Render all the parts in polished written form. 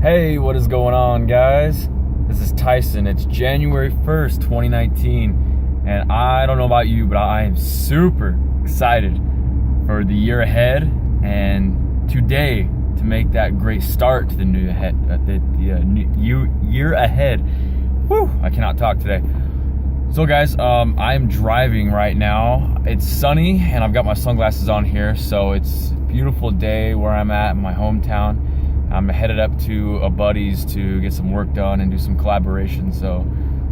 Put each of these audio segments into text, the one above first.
Hey, what is going on, guys? This is Tyson. It's January 1st, 2019, and I don't know about you, but I am super excited for the year ahead and today to make that great start to the new year ahead. Woo! I cannot talk today. So guys, I am driving right now. It's sunny and I've got my sunglasses on here, so it's a beautiful day where I'm at in my hometown. I'm headed up to a buddy's to get some work done and do some collaboration, so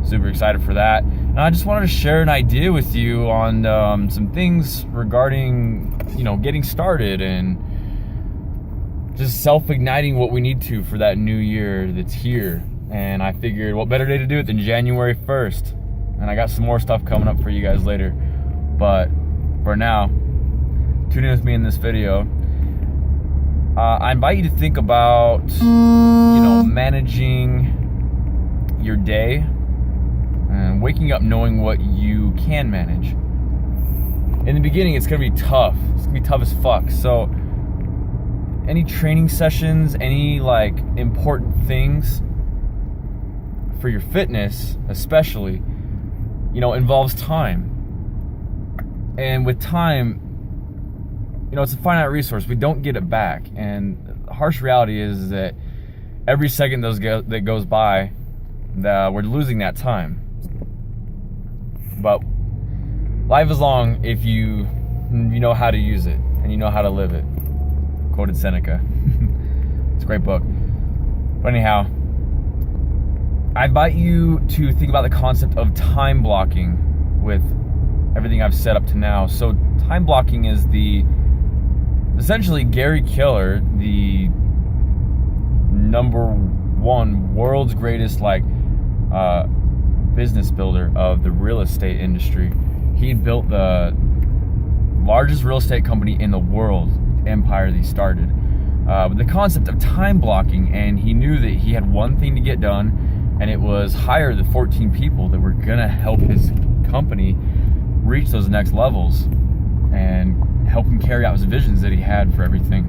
super excited for that. And I just wanted to share an idea with you on some things regarding, getting started and just self-igniting what we need to for that new year that's here. And I figured, what better day to do it than January 1st? And I got some more stuff coming up for you guys later. But for now, tune in with me in this video. I invite you to think about, managing your day and waking up knowing what you can manage. In the beginning, it's going to be tough. It's going to be tough as fuck. So any training sessions, any important things for your fitness, especially, involves time. And with time, it's a finite resource. We don't get it back. And the harsh reality is that every second that goes by, we're losing that time. But life is long if you know how to use it and you know how to live it. Quoted Seneca. It's a great book. But anyhow, I invite you to think about the concept of time blocking with everything I've set up to now. So time blocking is essentially Gary Keller, the #1 world's greatest business builder of the real estate industry. He built the largest real estate company in the world, empire that he started, with the concept of time blocking. And he knew that he had one thing to get done, and it was hire the 14 people that were gonna help his company reach those next levels and help him carry out his visions that he had for everything.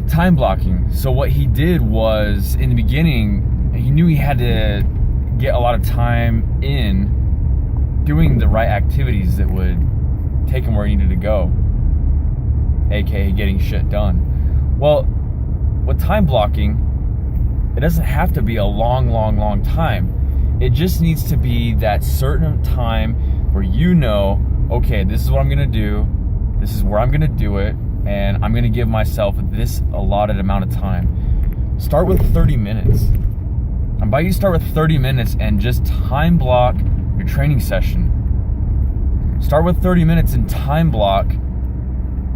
Time blocking. So what he did was, in the beginning, he knew he had to get a lot of time in doing the right activities that would take him where he needed to go, aka getting shit done. Well, with time blocking, it doesn't have to be a long time. It just needs to be that certain time where okay, this is what I'm gonna do, this is where I'm gonna do it, and I'm gonna give myself this allotted amount of time. Start with 30 minutes. I invite you to start with 30 minutes and just time block your training session. Start with 30 minutes and time block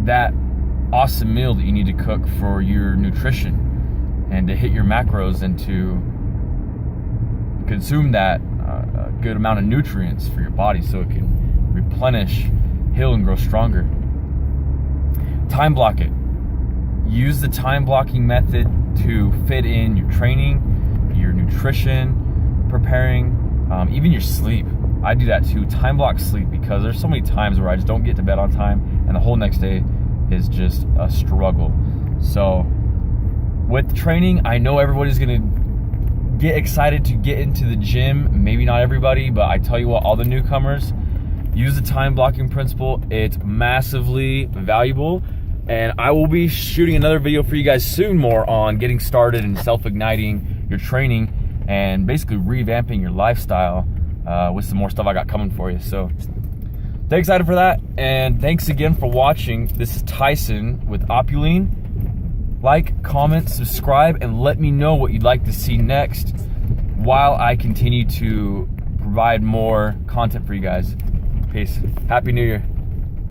that awesome meal that you need to cook for your nutrition and to hit your macros and to consume that good amount of nutrients for your body so it can replenish, heal, and grow stronger. Time block it. Use the time blocking method to fit in your training, your nutrition, preparing, even your sleep. I do that too. Time block sleep, because there's so many times where I just don't get to bed on time and the whole next day is just a struggle. So with training, I know everybody's gonna get excited to get into the gym. Maybe not everybody, but I tell you what, all the newcomers, use the time blocking principle. It's massively valuable. And I will be shooting another video for you guys soon more on getting started and self-igniting your training and basically revamping your lifestyle with some more stuff I got coming for you. So stay excited for that. And thanks again for watching. This is Tyson with Opuline. Like, comment, subscribe, and let me know what you'd like to see next while I continue to provide more content for you guys. Peace. Happy New Year.